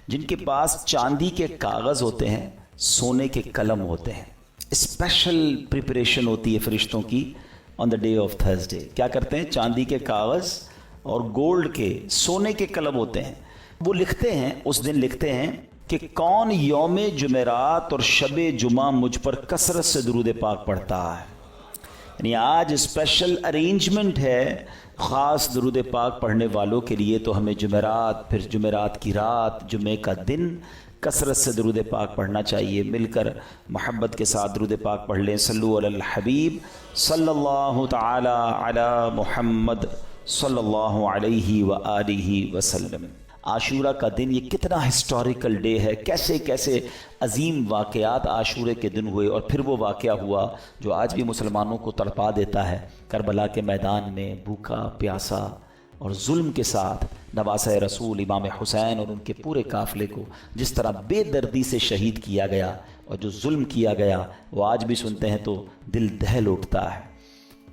جن کے پاس چاندی کے کاغذ ہوتے ہیں، سونے کے قلم ہوتے ہیں. اسپیشل پریپریشن ہوتی ہے فرشتوں کی آن دا ڈے آف تھرسڈے. کیا کرتے ہیں؟ چاندی کے کاغذ اور گولڈ کے، سونے کے قلم ہوتے ہیں. وہ لکھتے ہیں، اس دن لکھتے ہیں کہ کون یوم جمعرات اور شب جمعہ مجھ پر کثرت سے درود پاک پڑھتا ہے. یعنی آج اسپیشل ارینجمنٹ ہے خاص درود پاک پڑھنے والوں کے لیے، تو ہمیں جمعرات، پھر جمعرات کی رات، جمعے کا دن کثرت سے درود پاک پڑھنا چاہیے. مل کر محبت کے ساتھ درود پاک پڑھ لیں. صلو علی الحبیب صلی اللہ تعالی علی محمد صلی اللہ علیہ وآلہ وسلم. عاشورہ کا دن یہ کتنا ہسٹوریکل ڈے ہے. کیسے کیسے عظیم واقعات عاشورے کے دن ہوئے، اور پھر وہ واقعہ ہوا جو آج بھی مسلمانوں کو تڑپا دیتا ہے. کربلا کے میدان میں بھوکا پیاسا اور ظلم کے ساتھ نواسہ رسول امام حسین اور ان کے پورے قافلے کو جس طرح بے دردی سے شہید کیا گیا، اور جو ظلم کیا گیا وہ آج بھی سنتے ہیں تو دل دہل اٹھتا ہے.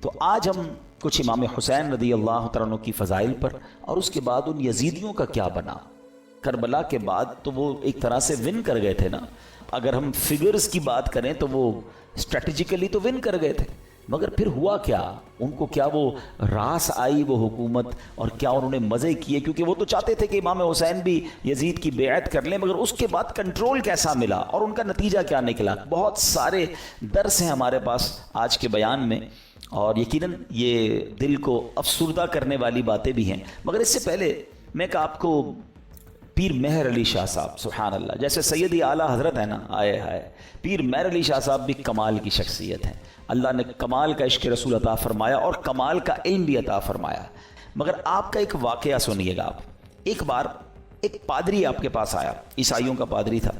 تو آج ہم کچھ امام حسین رضی اللہ تعالیٰ عنہ کی فضائل پر، اور اس کے بعد ان یزیدیوں کا کیا بنا. کربلا کے بعد تو وہ ایک طرح سے ون کر گئے تھے نا. اگر ہم فگرز کی بات کریں تو وہ اسٹریٹجیکلی تو ون کر گئے تھے، مگر پھر ہوا کیا؟ ان کو کیا وہ راس آئی وہ حکومت، اور کیا انہوں نے مزے کیے؟ کیونکہ وہ تو چاہتے تھے کہ امام حسین بھی یزید کی بیعت کر لیں، مگر اس کے بعد کنٹرول کیسا ملا اور ان کا نتیجہ کیا نکلا. بہت سارے درس ہیں ہمارے پاس آج کے بیان میں، اور یقیناً یہ دل کو افسردہ کرنے والی باتیں بھی ہیں. مگر اس سے پہلے میں کہ آپ کو پیر مہر علی شاہ صاحب، سبحان اللہ، جیسے سیدی اعلیٰ حضرت ہے نا، آئے ہائے، پیر مہر علی شاہ صاحب بھی کمال کی شخصیت ہیں. اللہ نے کمال کا عشق رسول عطا فرمایا اور کمال کا علم بھی عطا فرمایا. مگر آپ کا ایک واقعہ سنیے گا آپ. ایک بار ایک پادری آپ کے پاس آیا، عیسائیوں کا پادری تھا،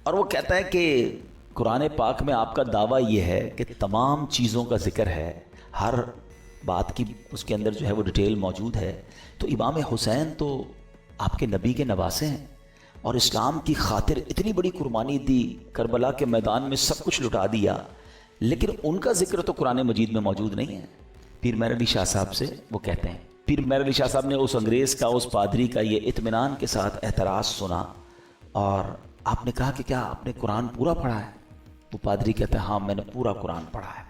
اور وہ کہتا ہے کہ قرآن پاک میں آپ کا دعویٰ یہ ہے کہ تمام چیزوں کا ذکر ہے، ہر بات کی اس کے اندر جو ہے وہ ڈیٹیل موجود ہے. تو امام حسین تو آپ کے نبی کے نواسے ہیں، اور اسلام کی خاطر اتنی بڑی قربانی دی، کربلا کے میدان میں سب کچھ لٹا دیا، لیکن ان کا ذکر تو قرآن مجید میں موجود نہیں ہے. پیر مہر علی شاہ صاحب سے وہ کہتے ہیں، پیر مہر علی شاہ صاحب نے اس انگریز کا، اس پادری کا یہ اطمینان کے ساتھ اعتراض سنا، اور آپ نے کہا کہ کیا آپ نے قرآن پورا پڑھا ہے؟ وہ پادری کہتا ہے ہاں میں نے پورا قرآن پڑھا ہے،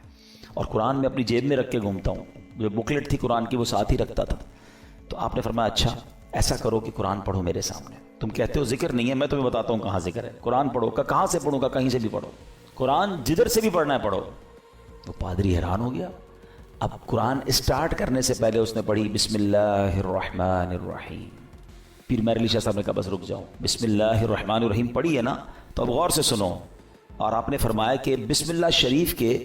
اور قرآن میں اپنی جیب میں رکھ کے گھومتا ہوں. جو بکلیٹ تھی قرآن کی وہ ساتھ ہی رکھتا تھا. تو آپ نے فرمایا اچھا ایسا کرو کہ قرآن پڑھو میرے سامنے. تم کہتے ہو ذکر نہیں ہے، میں تمہیں بتاتا ہوں کہاں ذکر ہے. قرآن پڑھو. کہاں سے پڑھوں گا؟ کہیں سے بھی پڑھو، قرآن جدھر سے بھی پڑھنا ہے پڑھو. تو پادری حیران ہو گیا. اب قرآن اسٹارٹ کرنے سے پہلے اس نے پڑھی بسم اللہ الرحمن الرحیم. پیر مہر علی شاہ صاحب نے کہا بس رک جاؤ، بسم اللہ الرحمن الرحیم پڑھی ہے نا، تو اب غور سے سنو. اور آپ نے فرمایا کہ بسم اللہ شریف کے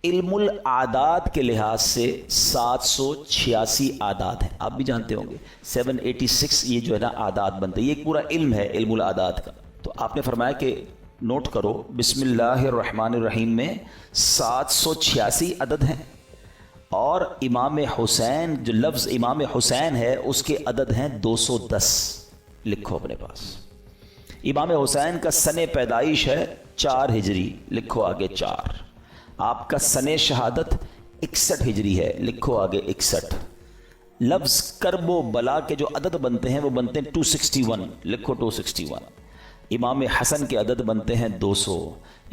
علم العادات کے لحاظ سے 786 اعداد ہیں. آپ بھی جانتے ہوں گے 786 یہ جو ہے نا اعداد بنتے ہیں. یہ ایک پورا علم ہے علم العادات کا. تو آپ نے فرمایا کہ نوٹ کرو بسم اللہ الرحمن الرحیم میں 786 عدد ہیں، اور امام حسین جو لفظ امام حسین ہے اس کے عدد ہیں 210. لکھو اپنے پاس. امام حسین کا سن پیدائش ہے 4 ہجری، لکھو آگے 4. آپ کا سن شہادت 61 ہجری ہے، لکھو آگے 61. لفظ کرب و بلا کے جو عدد بنتے ہیں وہ بنتے ہیں 261، لکھو 261. امام حسن کے عدد بنتے ہیں 200.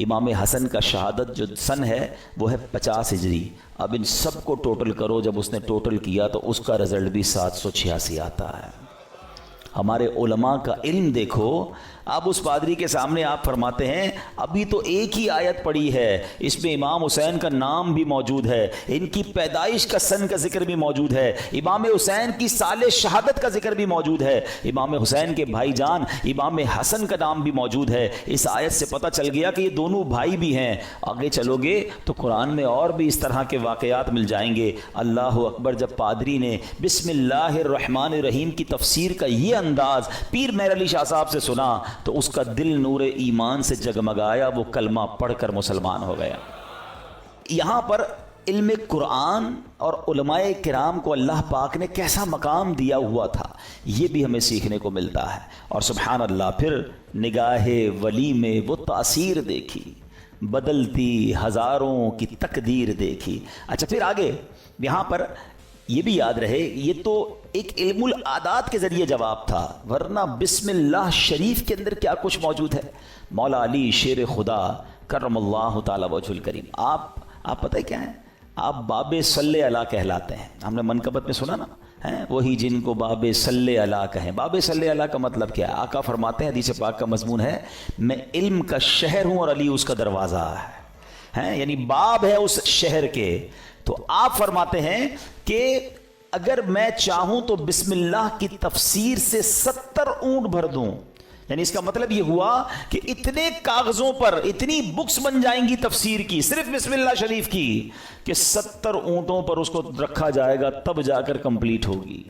امام حسن کا شہادت جو سن ہے وہ ہے 50 ہجری. اب ان سب کو ٹوٹل کرو، جب اس نے ٹوٹل کیا تو اس کا رزلٹ بھی 786 آتا ہے. ہمارے علماء کا علم دیکھو. اب اس پادری کے سامنے آپ فرماتے ہیں ابھی تو ایک ہی آیت پڑھی ہے، اس میں امام حسین کا نام بھی موجود ہے، ان کی پیدائش کا سن کا ذکر بھی موجود ہے، امام حسین کی سال شہادت کا ذکر بھی موجود ہے، امام حسین کے بھائی جان امام حسن کا نام بھی موجود ہے. اس آیت سے پتہ چل گیا کہ یہ دونوں بھائی بھی ہیں. آگے چلو گے تو قرآن میں اور بھی اس طرح کے واقعات مل جائیں گے. اللہ اکبر. جب پادری نے بسم اللہ الرحمن الرحیم کی تفسیر کا یہ انداز پیر مہر علی شاہ صاحب سے سنا تو اس کا دل نور ایمان سے جگمگایا، وہ کلمہ پڑھ کر مسلمان ہو گیا. یہاں پر علم قرآن اور علماء کرام کو اللہ پاک نے کیسا مقام دیا ہوا تھا یہ بھی ہمیں سیکھنے کو ملتا ہے. اور سبحان اللہ پھر نگاہ ولی میں وہ تاثیر دیکھی، بدلتی ہزاروں کی تقدیر دیکھی. اچھا پھر آگے یہاں پر یہ بھی یاد رہے یہ تو ایک علم العادات کے ذریعے جواب تھا، ورنہ بسم اللہ شریف کے اندر کیا کچھ موجود ہے۔ مولا علی شیر خدا کرم اللہ تعالی وجہ الکریم، آپ پتہ ہے کیا ہے؟ آپ باب صلی اللہ کہلاتے ہیں، ہم نے منقبت میں سنا نا، ہیں وہی جن کو باب صلی اللہ کہیں۔ باب صلی اللہ کا مطلب کیا ہے؟ آقا فرماتے ہیں، حدیث پاک کا مضمون ہے، میں علم کا شہر ہوں اور علی اس کا دروازہ ہے، یعنی باب ہے اس شہر کے۔ تو آپ فرماتے ہیں کہ اگر میں چاہوں تو بسم اللہ کی تفسیر سے 70 اونٹ بھر دوں، یعنی اس کا مطلب یہ ہوا کہ اتنے کاغذوں پر اتنی بکس بن جائیں گی تفسیر کی، صرف بسم اللہ شریف کی، کہ 70 اونٹوں پر اس کو رکھا جائے گا تب جا کر کمپلیٹ ہوگی۔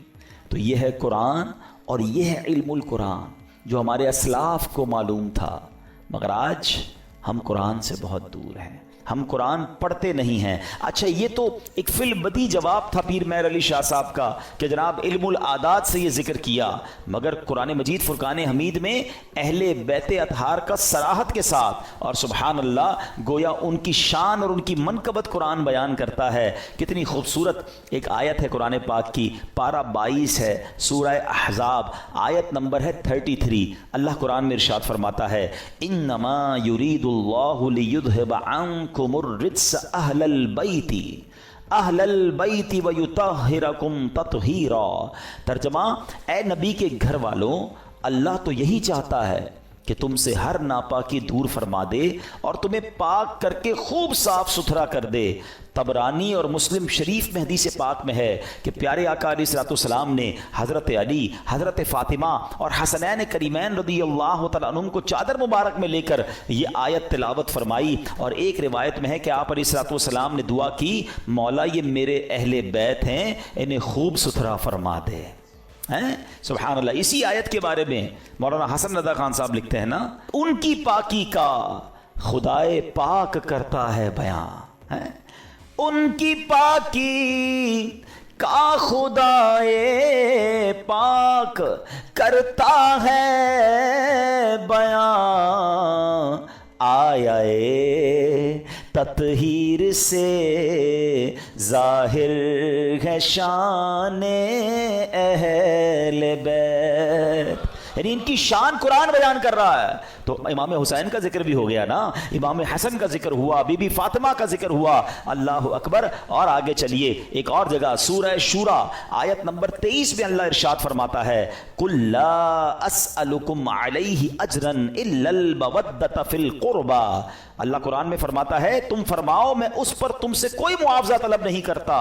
تو یہ ہے قرآن اور یہ ہے علم القرآن جو ہمارے اسلاف کو معلوم تھا، مگر آج ہم قرآن سے بہت دور ہیں، ہم قرآن پڑھتے نہیں ہیں۔ اچھا یہ تو ایک فی البدی جواب تھا پیر مہر علی شاہ صاحب کا کہ جناب علم العادات سے یہ ذکر کیا، مگر قرآن مجید فرقان حمید میں اہل بیت اطہار کا صراحت کے ساتھ اور سبحان اللہ گویا ان کی شان اور ان کی منقبت قرآن بیان کرتا ہے۔ کتنی خوبصورت ایک آیت ہے قرآن پاک کی، پارہ 22 ہے، سورہ احزاب، آیت نمبر ہے 33۔ اللہ قرآن میں ارشاد فرماتا ہے، انما یرید اللہ لیذھب عنکم الرجس اہل البیت ویطہرکم تطہیرا۔ ترجمہ، اے نبی کے گھر والوں، اللہ تو یہی چاہتا ہے کہ تم سے ہر ناپاکی دور فرما دے اور تمہیں پاک کر کے خوب صاف ستھرا کر دے۔ طبرانی اور مسلم شریف میں حدیث پاک میں ہے کہ پیارے آقا علیہ الصلوۃ والسلام نے حضرت علی، حضرت فاطمہ اور حسنین کریمین رضی اللہ تعالیٰ عنہم کو چادر مبارک میں لے کر یہ آیت تلاوت فرمائی، اور ایک روایت میں ہے کہ آپ علیہ الصلوۃ والسلام نے دعا کی، مولا یہ میرے اہل بیت ہیں، انہیں خوب ستھرا فرما دے۔ سبحان اللہ۔ اسی آیت کے بارے میں مولانا حسن رضا خان صاحب لکھتے ہیں نا، ان کی پاکی کا خدائے پاک کرتا ہے بیان، ان کی پاکی کا خدائے پاک کرتا ہے بیان، آیا تطہیر سے ظاہر ہے شان اہل بیت، یعنی ان کی شان قرآن بیان کر رہا ہے۔ تو امام حسین کا ذکر بھی ہو گیا نا، امام حسن کا ذکر ہوا، بی بی فاطمہ کا ذکر ہوا، اللہ اکبر۔ اور آگے چلیے ایک اور جگہ سورہ شورى آیت نمبر 23 میں اللہ ارشاد فرماتا ہے، قُل لَا أَسْأَلُكُمْ عَلَيْهِ أَجْرًا إِلَّا الْمَوَدَّةَ فِي الْقُرْبَى۔ اللہ قرآن میں فرماتا ہے، تم فرماؤ میں اس پر تم سے کوئی معاوضہ طلب نہیں کرتا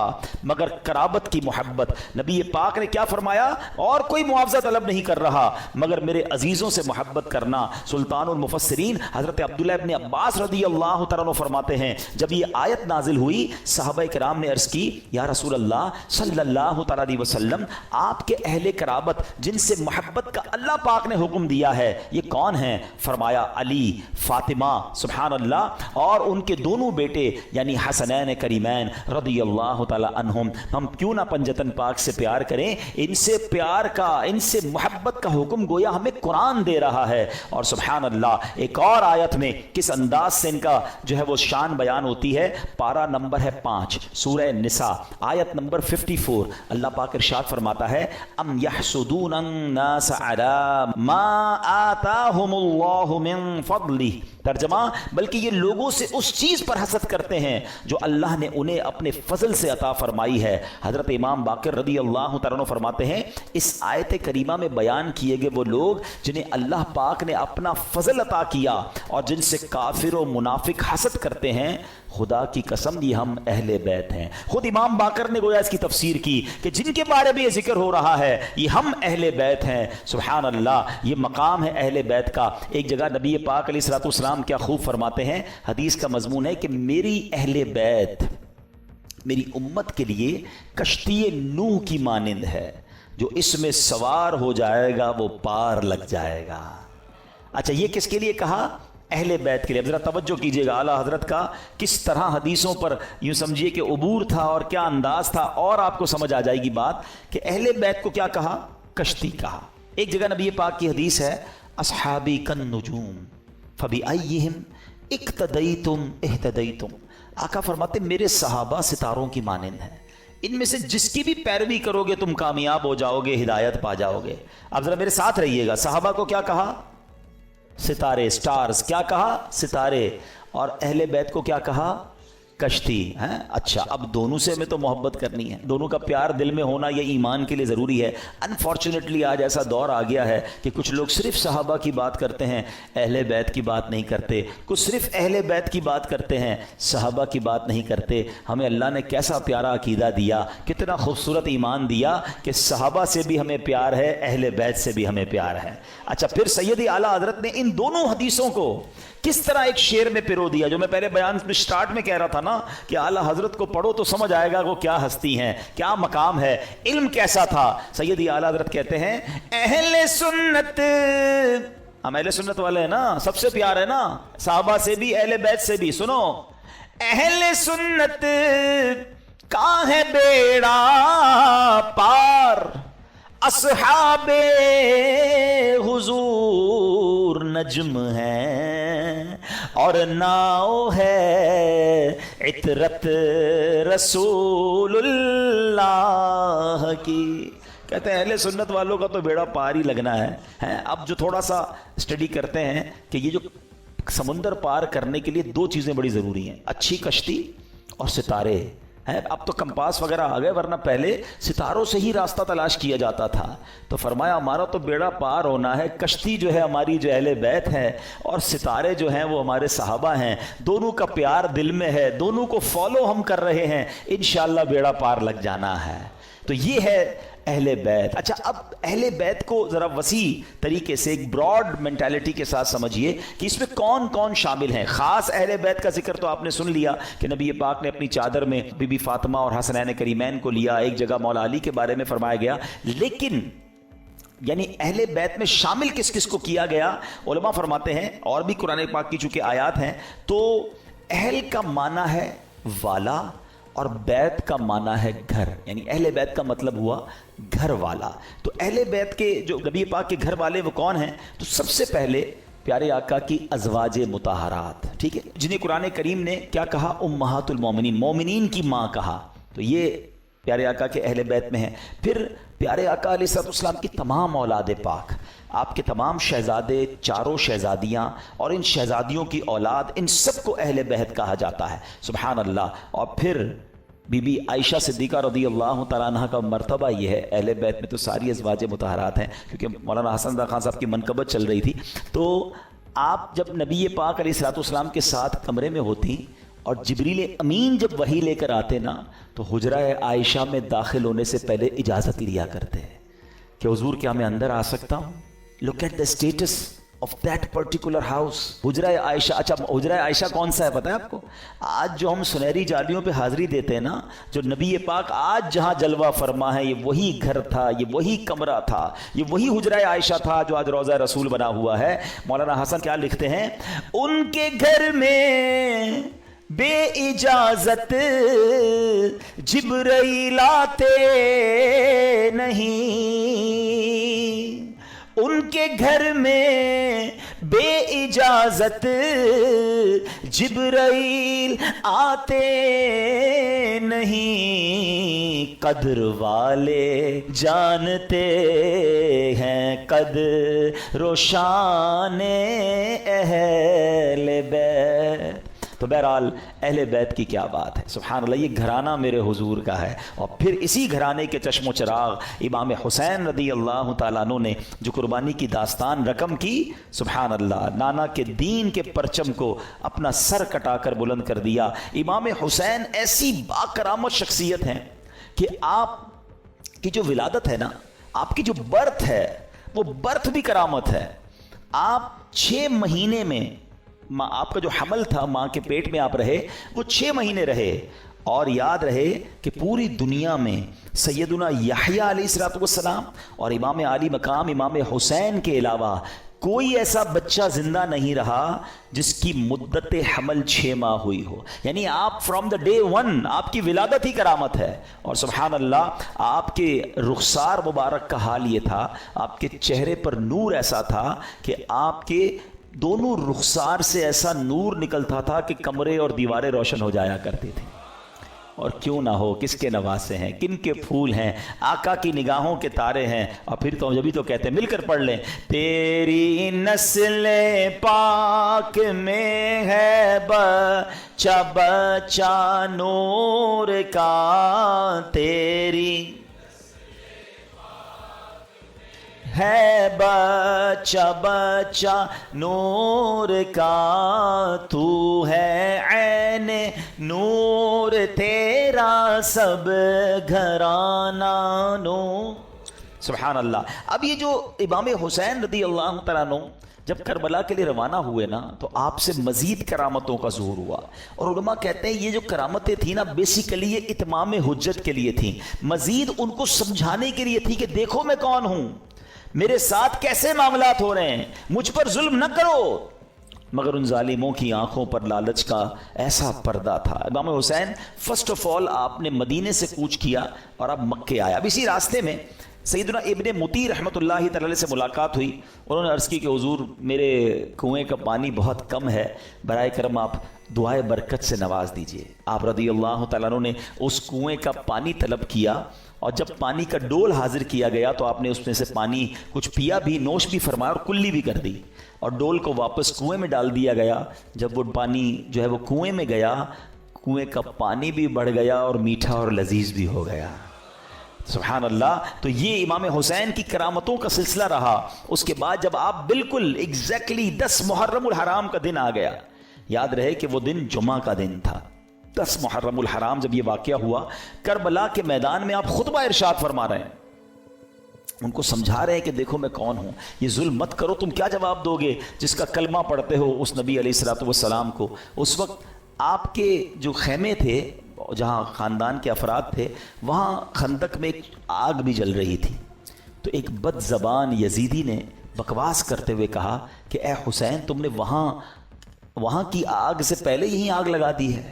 مگر قرابت کی محبت۔ نبی پاک نے کیا فرمایا؟ اور کوئی معاوضہ طلب نہیں کر رہا مگر میرے عزیزوں سے محبت کرنا۔ سلطان المفسرین حضرت عبداللہ ابن عباس رضی اللہ تعالیٰ عنہ فرماتے ہیں، جب یہ آیت نازل ہوئی صحابہ کرام نے عرض کی، یا رسول اللہ صلی اللہ تعالیٰ علیہ وسلم، آپ کے اہل قرابت جن سے محبت کا اللہ پاک نے حکم دیا ہے یہ کون ہیں؟ فرمایا علی، فاطمہ، سبحان اللہ، اور ان کے دونوں بیٹے یعنی حسنین کریمین رضی اللہ تعالیٰ عنہم۔ ہم کیوں نہ پنجتن پاک سے پیار کریں، ان سے پیار کا، ان سے محبت کا حکم گویا ہمیں قرآن دے رہا ہے۔ اور سبحان اللہ ایک اور آیت میں کس انداز سے ان کا جو ہے وہ شان بیان ہوتی ہے، پارہ نمبر ہے 5 سورہ نساء آیت نمبر 54، اللہ پاک ارشاد فرماتا ہے، ام یحسدون الناس علی ما آتاہم اللہ من فضلہ۔ ترجمہ، بلکہ یہ لوگوں سے اس چیز پر حسد کرتے ہیں جو اللہ نے انہیں اپنے فضل سے عطا فرمائی ہے۔ حضرت امام باقر رضی اللہ تعالیٰ عنہ فرماتے ہیں، اس آیت کریمہ میں بیان کیے گئے وہ لوگ جنہیں اللہ پاک نے اپنا فضل عطا کیا اور جن سے کافر و منافق حسد کرتے ہیں، خدا کی قسم یہ ہم اہل بیت ہیں۔ خود امام باقر نے گویا اس کی تفسیر کی کہ جن کے بارے میں یہ ذکر ہو رہا ہے یہ ہم اہل بیت ہیں۔ سبحان اللہ، یہ مقام ہے اہل بیت کا۔ ایک جگہ نبی پاک علیہ الصلوۃ والسلام کیا خوب فرماتے ہیں، حدیث کا مضمون ہے کہ میری اہل بیت میری امت کے لیے کشتی نوح کی مانند ہے، جو اس میں سوار ہو جائے گا وہ پار لگ جائے گا۔ اچھا یہ کس کے لیے کہا؟ اہل بیت کے لیے۔ اب ذرا توجہ کیجئے گا اعلیٰ حضرت کا کس طرح حدیثوں پر یوں سمجھیے کہ عبور تھا اور کیا انداز تھا، اور آپ کو سمجھ آ جائے گی بات کہ اہل بیت کو کیا کہا؟ کشتی کہا۔ ایک جگہ نبی پاک کی حدیث ہے، اصحابی کالنجوم فبأیہم اقتدیتم اہتدیتم۔ آقا فرماتے میرے صحابہ ستاروں کی مانند ہیں، ان میں سے جس کی بھی پیروی کرو گے تم کامیاب ہو جاؤ گے، ہدایت پا جاؤ گے۔ اب ذرا میرے ساتھ رہیے گا، صحابہ کو کیا کہا؟ ستارے، سٹارز۔ کیا کہا؟ ستارے۔ اور اہل بیت کو کیا کہا؟ کشتی ہیں۔ اچھا، اب دونوں سے ہمیں تو محبت کرنی ہے، دونوں کا پیار دل میں ہونا یہ ایمان کے لیے ضروری ہے۔ انفارچونیٹلی آج ایسا دور آ گیا ہے کہ کچھ لوگ صرف صحابہ کی بات کرتے ہیں، اہل بیت کی بات نہیں کرتے، کچھ صرف اہل بیت کی بات کرتے ہیں، صحابہ کی بات نہیں کرتے۔ ہمیں اللہ نے کیسا پیارا عقیدہ دیا، کتنا خوبصورت ایمان دیا کہ صحابہ سے بھی ہمیں پیار ہے، اہل بیت سے بھی ہمیں پیار ہے۔ اچھا، پھر سیدی اعلیٰ حضرت نے ان دونوں حدیثوں کو کس طرح ایک شعر میں پرو دیا، جو میں پہلے بیان میں سٹارٹ میں کہہ رہا تھا نا کہ اعلیٰ حضرت کو پڑھو تو سمجھ آئے گا وہ کیا ہستی ہیں، کیا مقام ہے، علم کیسا تھا۔ سیدی اعلیٰ حضرت کہتے ہیں اہل سنت، ہم اہل سنت والے ہیں نا، سب سے پیار ہے نا، صحابہ سے بھی اہل بیت سے بھی۔ سنو، اہل سنت کا ہے بیڑا پار، اصحاب حضور نجم ہیں، اور ناؤ ہے عطرت رسول اللہ کی۔ کہتے ہیں اہل سنت والوں کا تو بیڑا پار ہی لگنا ہے۔ اب جو تھوڑا سا اسٹڈی کرتے ہیں کہ یہ جو سمندر پار کرنے کے لیے دو چیزیں بڑی ضروری ہیں، اچھی کشتی اور ستارے ہیں۔ اب تو کمپاس وغیرہ آ گئے، ورنہ پہلے ستاروں سے ہی راستہ تلاش کیا جاتا تھا۔ تو فرمایا ہمارا تو بیڑا پار ہونا ہے، کشتی جو ہے ہماری جو اہل بیت ہے، اور ستارے جو ہیں وہ ہمارے صحابہ ہیں، دونوں کا پیار دل میں ہے، دونوں کو فالو ہم کر رہے ہیں، انشاءاللہ بیڑا پار لگ جانا ہے۔ تو یہ ہے اہل بیت۔ اچھا، اب اہل بیت کو ذرا وسیع طریقے سے ایک براڈ مینٹالٹی کے ساتھ سمجھیے کہ اس میں کون کون شامل ہیں۔ خاص اہل بیت کا ذکر تو آپ نے سن لیا کہ نبی پاک نے اپنی چادر میں بی بی فاطمہ اور حسنین کریمین کو لیا، ایک جگہ مولا علی کے بارے میں فرمایا گیا، لیکن یعنی اہل بیت میں شامل کس کس کو کیا گیا؟ علماء فرماتے ہیں، اور بھی قرآن پاک کی چونکہ آیات ہیں، تو اہل کا معنی ہے والا، اور بیت کا معنی ہے گھر، یعنی اہل بیت کا مطلب ہوا گھر والا۔ تو اہل بیت کے جو نبی پاک کے گھر والے وہ کون ہیں؟ تو سب سے پہلے پیارے آقا کی ازواج مطہرات، ٹھیک ہے، جنہیں قرآن کریم نے کیا کہا؟ امہات المومنین، مومنین کی ماں کہا۔ تو یہ پیارے آقا کے اہل بیت میں ہیں۔ پھر پیارے آقا علیہ الصلوۃ والسلام کی تمام اولاد پاک، آپ کے تمام شہزادے، چاروں شہزادیاں اور ان شہزادیوں کی اولاد، ان سب کو اہل بیت کہا جاتا ہے۔ سبحان اللہ۔ اور پھر بی بی عائشہ صدیقہ رضی اللہ تعالیٰ عنہ کا مرتبہ یہ ہے، اہل بیت میں تو ساری ازواج مطہرات ہیں، کیونکہ مولانا حسن رضا خان صاحب کی منقبت چل رہی تھی۔ تو آپ جب نبی پاک علیہ الصلوۃ والسلام کے ساتھ کمرے میں ہوتی اور جبریل امین جب وحی لے کر آتے نا، تو حجرہ عائشہ میں داخل ہونے سے پہلے اجازت لیا کرتے کہ حضور کیا میں اندر آ سکتا ہوں؟ Look at the status of that particular house, حجرہ عائشہ۔ اچھا، حجرہ عائشہ کون سا ہے پتہ ہے آپ کو؟ آج جو ہم سنہری جالیوں پہ حاضری دیتے ہیں نا، جو نبی پاک آج جہاں جلوہ فرما ہے، یہ وہی گھر تھا، یہ وہی کمرہ تھا، یہ وہی حجرہ عائشہ تھا جو آج روضہ رسول بنا ہوا ہے۔ مولانا حسن کیا لکھتے ہیں؟ ان کے گھر میں بے اجازت جبرائیل آتے نہیں، ان کے گھر میں بے اجازت جبرائیل آتے نہیں، قدر والے جانتے ہیں قدر و شان اہل بیت۔ تو بہرحال اہل بیت کی کیا بات ہے، سبحان اللہ، یہ گھرانہ میرے حضور کا ہے۔ اور پھر اسی گھرانے کے چشم و چراغ امام حسین رضی اللہ تعالیٰ عنہ نے جو قربانی کی داستان رقم کی، سبحان اللہ، نانا کے دین کے پرچم کو اپنا سر کٹا کر بلند کر دیا۔ امام حسین ایسی باکرامت شخصیت ہیں کہ آپ کی جو ولادت ہے نا، آپ کی جو برتھ ہے، وہ برتھ بھی کرامت ہے۔ آپ 6 مہینے میں، آپ کا جو حمل تھا، ماں کے پیٹ میں آپ رہے، وہ 6 مہینے رہے، اور یاد رہے کہ پوری دنیا میں سیدنا یحییٰ علیہ السلام اور امام عالی مقام امام حسین کے علاوہ کوئی ایسا بچہ زندہ نہیں رہا جس کی مدت حمل 6 ماہ ہوئی ہو۔ یعنی آپ فرام دا ڈے 1 آپ کی ولادت ہی کرامت ہے۔ اور سبحان اللہ، آپ کے رخسار مبارک کا حال یہ تھا، آپ کے چہرے پر نور ایسا تھا کہ آپ کے دونوں رخسار سے ایسا نور نکلتا تھا کہ کمرے اور دیواریں روشن ہو جایا کرتی تھی۔ اور کیوں نہ ہو کس کے نواسے ہیں، کن کے پھول ہیں، آقا کی نگاہوں کے تارے ہیں. اور پھر تو جبھی تو کہتے ہیں، مل کر پڑھ لیں، تیری نسل پاک میں ہے بچہ بچہ نور کا، تیری ہے بچہ بچہ نور کا، تو ہے عین نور تیرا سب گھرانہ نور. سبحان اللہ. اب یہ جو امام حسین رضی اللہ تعالیٰ عنہ جب کربلا کے لیے روانہ ہوئے نا، تو آپ سے مزید کرامتوں کا ظہور ہوا. اور علماء کہتے ہیں یہ جو کرامتیں تھیں نا، بیسیکلی یہ اتمام حجت کے لیے تھیں، مزید ان کو سمجھانے کے لیے تھی کہ دیکھو میں کون ہوں، میرے ساتھ کیسے معاملات ہو رہے ہیں، مجھ پر ظلم نہ کرو. مگر ان ظالموں کی آنکھوں پر لالچ کا ایسا پردہ تھا. امام حسین فرسٹ آف آل آپ نے مدینے سے کوچ کیا اور اب مکے آیا. اب اسی راستے میں سیدنا ابن مطیع رحمۃ اللہ تعالی سے ملاقات ہوئی. انہوں نے عرض کی کہ حضور میرے کنویں کا پانی بہت کم ہے، برائے کرم آپ دعائے برکت سے نواز دیجئے. آپ رضی اللہ تعالیٰ عنہ نے اس کنویں کا پانی طلب کیا، اور جب پانی کا ڈول حاضر کیا گیا تو آپ نے اس میں سے پانی کچھ پیا بھی، نوش بھی فرمایا اور کلی بھی کر دی، اور ڈول کو واپس کنویں میں ڈال دیا گیا. جب وہ پانی جو ہے وہ کنویں میں گیا، کنویں کا پانی بھی بڑھ گیا اور میٹھا اور لذیذ بھی ہو گیا. سبحان اللہ. تو یہ امام حسین کی کرامتوں کا سلسلہ رہا. اس کے بعد جب آپ بالکل ایگزیکٹلی 10 محرم الحرام کا دن آ گیا، یاد رہے کہ وہ دن جمعہ کا دن تھا، 10 محرم الحرام جب یہ واقعہ ہوا، کربلا کے میدان میں آپ خطبہ ارشاد فرما رہے ہیں، ان کو سمجھا رہے ہیں کہ دیکھو میں کون ہوں، یہ ظلم مت کرو. تم کیا جواب دو گے جس کا کلمہ پڑھتے ہو اس نبی علیہ الصلوۃ والسلام کو؟ اس وقت آپ کے جو خیمے تھے جہاں خاندان کے افراد تھے، وہاں خندق میں ایک آگ بھی جل رہی تھی. تو ایک بد زبان یزیدی نے بکواس کرتے ہوئے کہا کہ اے حسین، تم نے وہاں کی آگ سے پہلے یہیں آگ لگا دی ہے.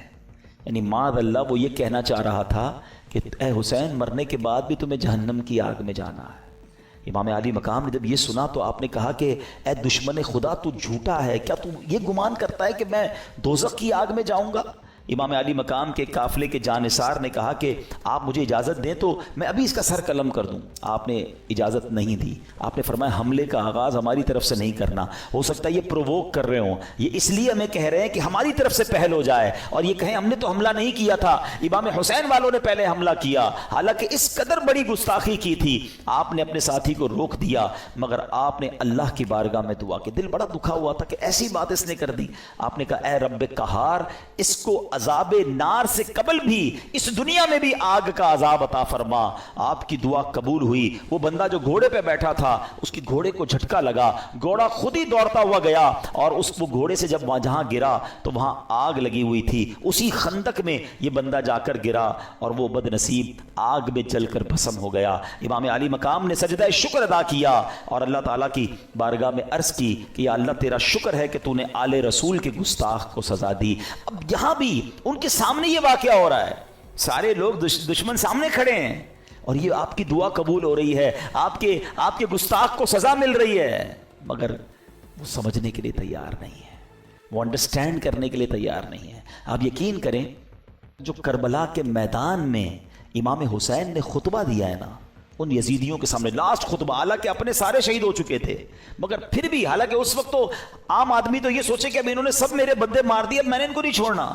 یعنی معاذ اللہ وہ یہ کہنا چاہ رہا تھا کہ اے حسین، مرنے کے بعد بھی تمہیں جہنم کی آگ میں جانا ہے. امام علی مقام نے جب یہ سنا تو آپ نے کہا کہ اے دشمن خدا، تو جھوٹا ہے کیا؟ تو یہ گمان کرتا ہے کہ میں دوزخ کی آگ میں جاؤں گا؟ امام علی مقام کے قافلے کے جانثار نے کہا کہ آپ مجھے اجازت دیں تو میں ابھی اس کا سر قلم کر دوں. آپ نے اجازت نہیں دی. آپ نے فرمایا حملے کا آغاز ہماری طرف سے نہیں کرنا، ہو سکتا ہے یہ پرووک کر رہے ہوں، یہ اس لیے ہمیں کہہ رہے ہیں کہ ہماری طرف سے پہل ہو جائے اور یہ کہیں ہم نے تو حملہ نہیں کیا تھا، امام حسین والوں نے پہلے حملہ کیا. حالانکہ اس قدر بڑی گستاخی کی تھی. آپ نے اپنے ساتھی کو روک دیا، مگر آپ نے اللہ کی بارگاہ میں دعا کی. دل بڑا دکھا ہوا تھا کہ ایسی بات اس نے کر دی. آپ نے کہا اے رب قہار، اس کو عذاب نار سے قبل بھی اس دنیا میں بھی آگ کا عذاب عطا فرما. آپ کی دعا قبول ہوئی. وہ بندہ جو گھوڑے پہ بیٹھا تھا، اس کی گھوڑے کو جھٹکا لگا، گھوڑا خود ہی دوڑتا ہوا گیا اور وہ گھوڑے سے جب جہاں گرا تو وہاں آگ لگی ہوئی تھی. اسی خندق میں یہ بندہ جا کر گرا اور وہ بد نصیب آگ میں جل کر بھسم ہو گیا. امام علی مقام نے سجدہ شکر ادا کیا اور اللہ تعالیٰ کی بارگاہ میں عرض کی کہ یا اللہ تیرا شکر ہے کہ تو نے آل رسول کے گستاخ کو سزا دی. اب یہاں بھی ان کے سامنے یہ واقعہ ہو رہا ہے، سارے لوگ دشمن سامنے کھڑے ہیں اور یہ آپ کی دعا قبول ہو رہی ہے، آپ کے گستاخ کو سزا مل رہی ہے، مگر وہ سمجھنے کے لیے تیار نہیں ہے، وہ انڈرسٹینڈ کرنے کے لیے تیار نہیں ہے. آپ یقین کریں، جو کربلا کے میدان میں امام حسین نے خطبہ دیا ہے نا ان یزیدیوں کے سامنے، لاسٹ خطبہ، حالانکہ اپنے سارے شہید ہو چکے تھے، مگر پھر بھی، حالانکہ اس وقت تو عام آدمی تو یہ سوچے کہ اب انہوں نے سب میرے بندے مار دیے، اب میں نے ان کو نہیں چھوڑنا.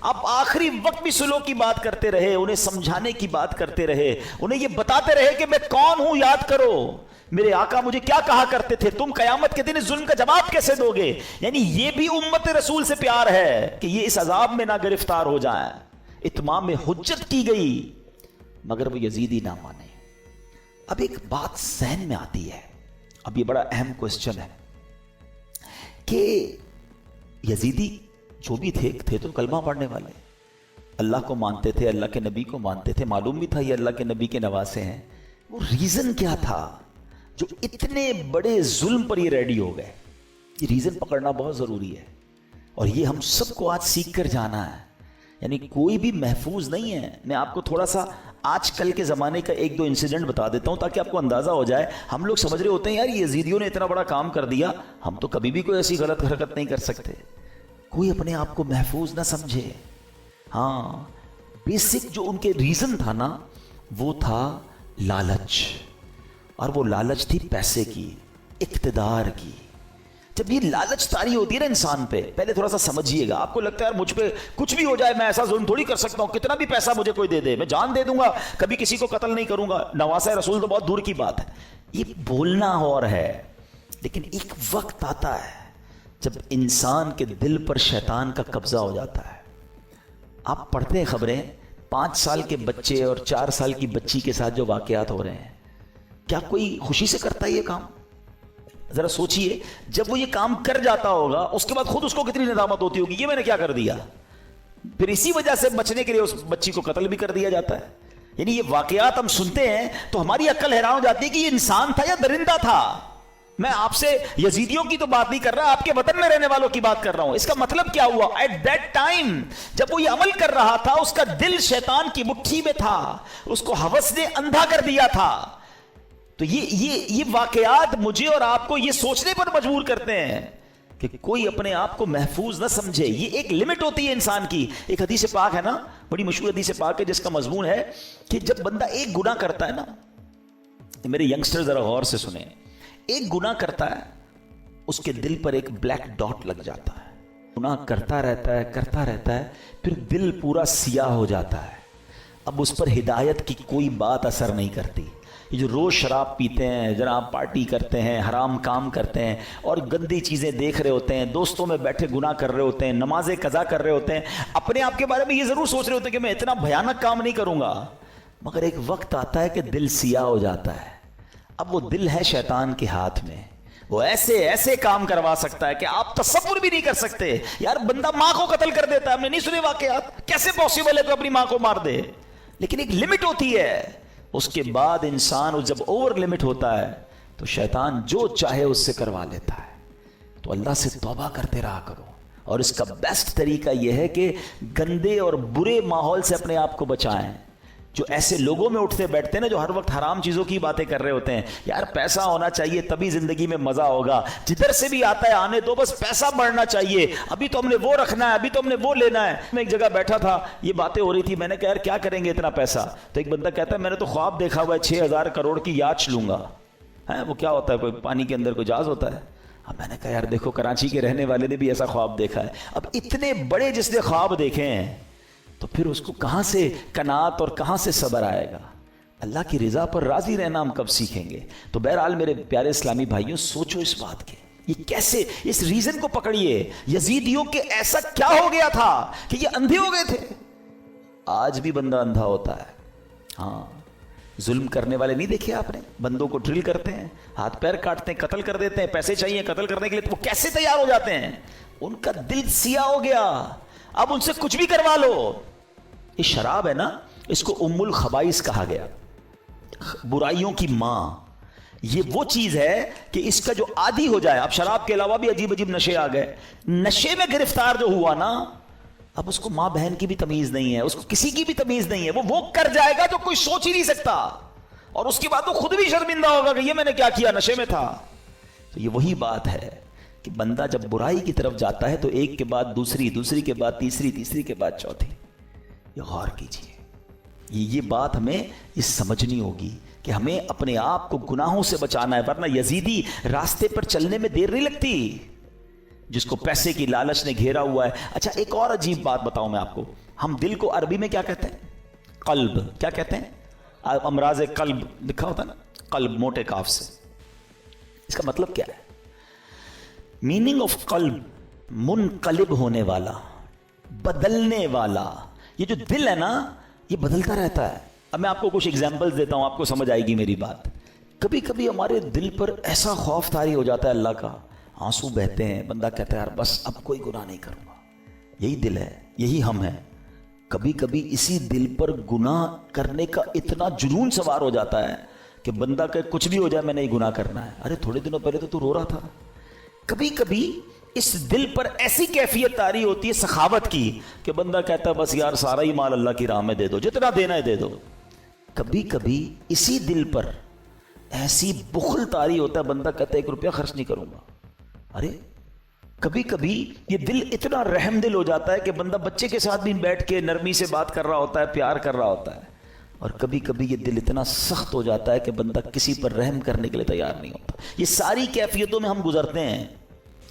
اب آخری وقت بھی سلوک کی بات کرتے رہے، انہیں سمجھانے کی بات کرتے رہے، انہیں یہ بتاتے رہے کہ میں کون ہوں، یاد کرو میرے آقا مجھے کیا کہا کرتے تھے، تم قیامت کے دن اس ظلم کا جواب کیسے دو گے. یعنی یہ بھی امت رسول سے پیار ہے کہ یہ اس عذاب میں نہ گرفتار ہو جائیں. اتمام حجت کی گئی مگر وہ یزیدی نہ مانے. اب ایک بات ذہن میں آتی ہے، اب یہ بڑا اہم کوسچن ہے کہ یزیدی جو بھی تھے تو کلمہ پڑھنے والے، اللہ کو مانتے تھے، اللہ کے نبی کو مانتے تھے، معلوم بھی تھا یہ اللہ کے نبی کے نواسے ہیں. وہ ریزن کیا تھا جو اتنے بڑے ظلم پر یہ ریڈی ہو گئے؟ یہ ریزن پکڑنا بہت ضروری ہے اور یہ ہم سب کو آج سیکھ کر جانا ہے. یعنی کوئی بھی محفوظ نہیں ہے. میں آپ کو تھوڑا سا آج کل کے زمانے کا 1-2 انسیڈنٹ بتا دیتا ہوں تاکہ آپ کو اندازہ ہو جائے. ہم لوگ سمجھ رہے ہوتے ہیں یار یہ یزیدیوں نے اتنا بڑا کام کر دیا، ہم تو کبھی بھی کوئی ایسی غلط حرکت نہیں کر سکتے. کوئی اپنے آپ کو محفوظ نہ سمجھے. ہاں، بیسک جو ان کے ریزن تھا نا وہ تھا لالچ، اور وہ لالچ تھی پیسے کی، اقتدار کی۔ جب یہ لالچ طاری ہوتی ہے نا انسان پہ، پہلے تھوڑا سا سمجھیے گا، آپ کو لگتا ہے یار مجھ پہ کچھ بھی ہو جائے میں ایسا ظلم تھوڑی کر سکتا ہوں، کتنا بھی پیسہ مجھے کوئی دے دے میں جان دے دوں گا، کبھی کسی کو قتل نہیں کروں گا، نواسہ رسول تو بہت دور کی بات ہے۔ یہ بولنا اور ہے، لیکن ایک وقت آتا ہے جب انسان کے دل پر شیطان کا قبضہ ہو جاتا ہے۔ آپ پڑھتے ہیں خبریں 5 سال کے بچے اور 4 سال کی بچی کے ساتھ جو واقعات ہو رہے ہیں، کیا کوئی خوشی سے کرتا ہے یہ کام؟ ذرا سوچئے، جب وہ یہ کام کر جاتا ہوگا اس کے بعد خود اس کو کتنی ندامت ہوتی ہوگی، یہ میں نے کیا کر دیا۔ پھر اسی وجہ سے بچنے کے لیے اس بچی کو قتل بھی کر دیا جاتا ہے۔ یعنی یہ واقعات ہم سنتے ہیں تو ہماری عقل حیران ہو جاتی ہے کہ یہ انسان تھا یا درندہ تھا۔ میں آپ سے یزیدیوں کی تو بات نہیں کر رہا، آپ کے وطن میں رہنے والوں کی بات کر رہا ہوں۔ اس کا مطلب کیا ہوا؟ ایٹ دیٹ ٹائم جب وہ یہ عمل کر رہا تھا اس کا دل شیطان کی مٹھی میں تھا، اس کو ہوس نے اندھا کر دیا تھا۔ تو یہ واقعات مجھے اور آپ کو یہ سوچنے پر مجبور کرتے ہیں کہ کوئی اپنے آپ کو محفوظ نہ سمجھے۔ یہ ایک لمٹ ہوتی ہے انسان کی۔ ایک حدیث پاک ہے نا، بڑی مشہور حدیث پاک ہے جس کا مضمون ہے کہ جب بندہ ایک گناہ کرتا ہے نا، میرے ینگسٹر ذرا غور سے سنیں، ایک گناہ کرتا ہے اس کے دل پر ایک بلیک ڈاٹ لگ جاتا ہے، گناہ کرتا رہتا ہے پھر دل پورا سیاہ ہو جاتا ہے۔ اب اس پر ہدایت کی کوئی بات اثر نہیں کرتی۔ یہ جو روز شراب پیتے ہیں، جناب پارٹی کرتے ہیں، حرام کام کرتے ہیں اور گندی چیزیں دیکھ رہے ہوتے ہیں، دوستوں میں بیٹھے گناہ کر رہے ہوتے ہیں، نمازیں قضا کر رہے ہوتے ہیں، اپنے آپ کے بارے میں یہ ضرور سوچ رہے ہوتے ہیں کہ میں اتنا بھیانک کام نہیں کروں گا، مگر ایک وقت آتا ہے کہ دل سیاہ ہو جاتا ہے۔ اب وہ دل ہے شیطان کے ہاتھ میں، وہ ایسے کام کروا سکتا ہے کہ آپ تصور بھی نہیں کر سکتے۔ یار بندہ ماں کو قتل کر دیتا ہے، ہم نے نہیں سنے واقعات، کیسے پاسبل ہے تو اپنی ماں کو مار دے؟ لیکن ایک لمٹ ہوتی ہے، اس کے بعد انسان جب اوور لمٹ ہوتا ہے تو شیطان جو چاہے اس سے کروا لیتا ہے۔ تو اللہ سے توبہ کرتے رہا کرو، اور اس کا بیسٹ طریقہ یہ ہے کہ گندے اور برے ماحول سے اپنے آپ کو بچائیں۔ جو ایسے لوگوں میں اٹھتے بیٹھتے ہیں نا، جو ہر وقت حرام چیزوں کی باتیں کر رہے ہوتے ہیں، یار پیسہ ہونا چاہیے تبھی زندگی میں مزہ ہوگا، جدھر سے بھی آتا ہے آنے دو، بس پیسہ بڑھنا چاہیے، ابھی تو ہم نے وہ رکھنا ہے، ابھی تو ہم نے وہ لینا ہے۔ میں ایک جگہ بیٹھا تھا، یہ باتیں ہو رہی تھی، میں نے کہا یار کیا کریں گے اتنا پیسہ؟ تو ایک بندہ کہتا ہے میں نے تو خواب دیکھا ہوا ہے 6000 کروڑ کی یاچ لوں گا۔ وہ کیا ہوتا ہے؟ کوئی پانی کے اندر کوئی جہاز ہوتا ہے؟ اب میں نے کہا یار دیکھو کراچی کے رہنے والے نے بھی ایسا خواب دیکھا ہے۔ اب اتنے بڑے جس نے خواب دیکھے ہیں تو پھر اس کو کہاں سے قناعت اور کہاں سے صبر آئے گا؟ اللہ کی رضا پر راضی رہنا ہم کب سیکھیں گے؟ تو بہرحال میرے پیارے اسلامی بھائیوں، سوچو اس بات کے، یہ کیسے، اس ریزن کو پکڑیے، یزیدیوں کے ایسا کیا ہو گیا تھا کہ یہ اندھے ہو گئے تھے؟ آج بھی بندہ اندھا ہوتا ہے۔ ہاں، ظلم کرنے والے نہیں دیکھے آپ نے؟ بندوں کو ڈرل کرتے ہیں، ہاتھ پیر کاٹتے ہیں، قتل کر دیتے ہیں، پیسے چاہیے قتل کرنے کے لیے، تو وہ کیسے تیار ہو جاتے ہیں؟ ان کا دل سیاہ ہو گیا، اب ان سے کچھ بھی کروا لو۔ یہ شراب ہے نا، اس کو ام الخبائث کہا گیا، برائیوں کی ماں۔ یہ وہ چیز ہے کہ اس کا جو عادی ہو جائے، اب شراب کے علاوہ بھی عجیب عجیب نشے آ گئے، نشے میں گرفتار جو ہوا نا، اب اس کو ماں بہن کی بھی تمیز نہیں ہے، اس کو کسی کی بھی تمیز نہیں ہے، وہ کر جائے گا جو کوئی سوچ ہی نہیں سکتا، اور اس کے بعد وہ خود بھی شرمندہ ہوگا کہ یہ میں نے کیا کیا، نشے میں تھا۔ تو یہ وہی بات ہے کہ بندہ جب برائی کی طرف جاتا ہے تو ایک کے بعد دوسری، دوسری کے بعد تیسری، تیسری کے بعد چوتھی۔ یہ غور کیجیے، یہ بات ہمیں یہ سمجھنی ہوگی کہ ہمیں اپنے آپ کو گناہوں سے بچانا ہے، ورنہ یزیدی راستے پر چلنے میں دیر نہیں لگتی، جس کو پیسے کی لالچ نے گھیرا ہوا ہے۔ اچھا ایک اور عجیب بات بتاؤں میں آپ کو، ہم دل کو عربی میں کیا کہتے ہیں؟ قلب۔ کیا کہتے ہیں؟ امراض قلب لکھا ہوتا ہے نا، قلب موٹے کاف سے۔ اس کا مطلب کیا ہے؟ میننگ آف قلب، منقلب ہونے والا، بدلنے والا۔ یہ جو دل ہے نا، یہ بدلتا رہتا ہے۔ اب میں آپ کو کچھ ایگزامپلز دیتا ہوں، آپ کو سمجھ آئے گی میری بات۔ کبھی کبھی ہمارے دل پر ایسا خوف طاری ہو جاتا ہے اللہ کا، آنسو بہتے ہیں، بندہ کہتا ہے یار بس اب کوئی گناہ نہیں کروں گا۔ یہی دل ہے، یہی ہم ہیں۔ کبھی کبھی اسی دل پر گناہ کرنے کا اتنا جنون سوار ہو جاتا ہے کہ بندہ کہ کچھ بھی ہو جائے میں نے یہ گناہ کرنا ہے۔ ارے تھوڑے دنوں پہلے تو رو رہا تھا۔ کبھی کبھی اس دل پر ایسی کیفیت طاری ہوتی ہے سخاوت کی کہ بندہ کہتا ہے بس یار سارا ہی مال اللہ کی راہ میں دے دو، جتنا دینا ہے دے دو۔ کبھی کبھی اسی دل پر ایسی بخل طاری ہوتا ہے، بندہ کہتا ہے 1 روپیہ خرچ نہیں کروں گا۔ ارے کبھی کبھی یہ دل اتنا رحم دل ہو جاتا ہے کہ بندہ بچے کے ساتھ بھی بیٹھ کے نرمی سے بات کر رہا ہوتا ہے، پیار کر رہا ہوتا ہے، اور کبھی کبھی یہ دل اتنا سخت ہو جاتا ہے کہ بندہ کسی پر رحم کرنے کے لیے تیار نہیں ہوتا۔ یہ ساری کیفیتوں میں ہم گزرتے ہیں،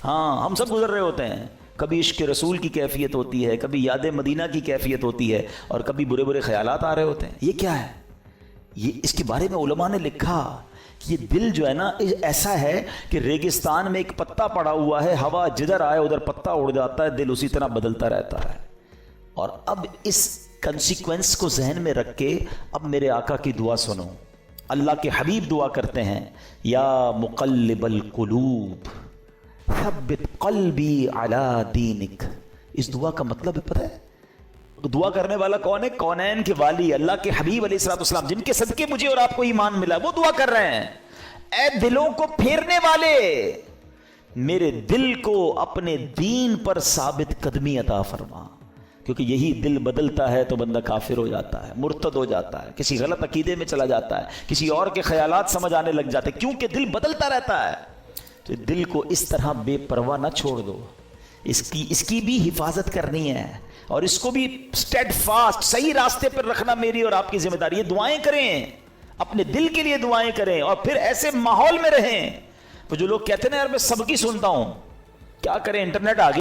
ہاں ہم سب گزر رہے ہوتے ہیں۔ کبھی عشق رسول کی کیفیت ہوتی ہے، کبھی یاد مدینہ کی کیفیت ہوتی ہے، اور کبھی برے برے خیالات آ رہے ہوتے ہیں۔ یہ کیا ہے؟ یہ اس کے بارے میں علماء نے لکھا کہ یہ دل جو ہے نا ایسا ہے کہ ریگستان میں ایک پتا پڑا ہوا ہے، ہوا جدھر آئے ادھر پتا اڑ جاتا ہے، دل اسی طرح بدلتا رہتا ہے۔ اور اب اس کنسیکوینس کو ذہن میں رکھ کے اب میرے آقا کی دعا سنو۔ اللہ کے حبیب دعا کرتے ہیں، یا مقلب القلوب ثبت قلبی علی دینک۔ اس دعا کا مطلب ہے پتہ ہے؟ دعا کرنے والا کون ہے؟ کونین کے والی اللہ کے حبیب علیہ الصلوۃ والسلام، جن کے صدقے مجھے اور آپ کو ایمان ملا، وہ دعا کر رہے ہیں، اے دلوں کو پھیرنے والے، میرے دل کو اپنے دین پر ثابت قدمی عطا فرما۔ کیونکہ یہی دل بدلتا ہے تو بندہ کافر ہو جاتا ہے، مرتد ہو جاتا ہے، کسی غلط عقیدے میں چلا جاتا ہے، کسی اور کے خیالات سمجھ آنے لگ جاتے ہیں، کیونکہ دل بدلتا رہتا ہے۔ تو دل کو اس طرح بے پرواہ نہ چھوڑ دو، اس کی بھی حفاظت کرنی ہے، اور اس کو بھی اسٹیڈ فاسٹ صحیح راستے پر رکھنا میری اور آپ کی ذمہ داری ہے۔ دعائیں کریں، اپنے دل کے لیے دعائیں کریں، اور پھر ایسے ماحول میں رہیں۔ تو جو لوگ کہتے ہیں نا یار میں سب کی سنتا ہوں، کیا کریں، انٹرنیٹ آ گیا